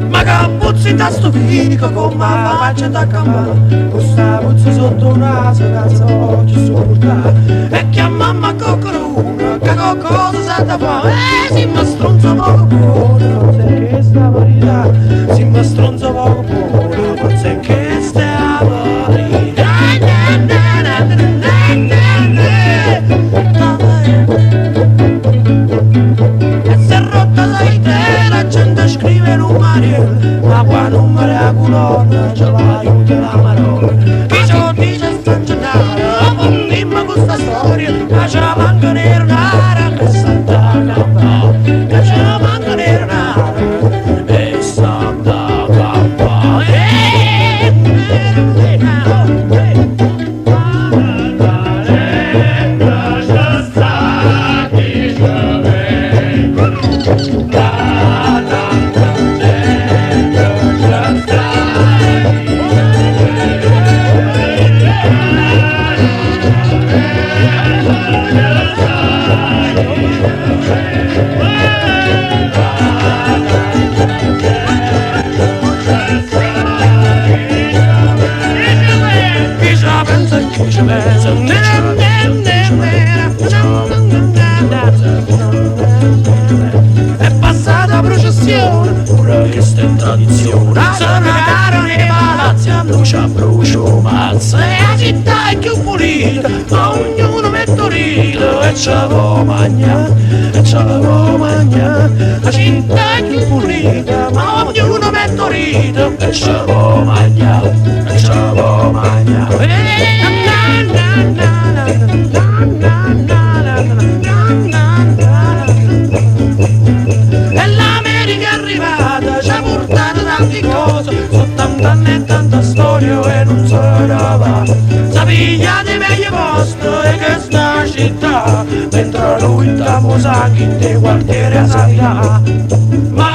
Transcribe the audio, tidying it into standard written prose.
Ma capuzzi da stupico come la faccia da campana, questa puzza sotto un naso che oggi sorda e chiama mamma coccoluna che qualcosa sa da fare si mi stronza poco buona forse è che sta verità si mi stronza poco buona forse è che sta verità e se è rotta la idea la gente scrive in un mariel ma qua non me la colonna ce l'aiuta la marona chi ce lo dice sta giornata non dimmi questa storia ma ce la manca nera nera che salta a campare che ce la manca nera nera e salta a campare è passata processione pure che sta in tradizione sono caro nei palazzi a luce a brucio mazza e la città è più pulita ma ognuno mette rito e ce l'avevo mangiare e ce l'avevo mangiare la città è più pulita ma ognuno mette rito e ce l'avevo mangiare e ce l'avevo mangiare e l'America è arrivata ci ha portato tante cose sono tante anni e tanta storia e non se ne va sapigliate meglio posto e che sta città mentre lui stiamo sangue in te quartiere a Sanità ma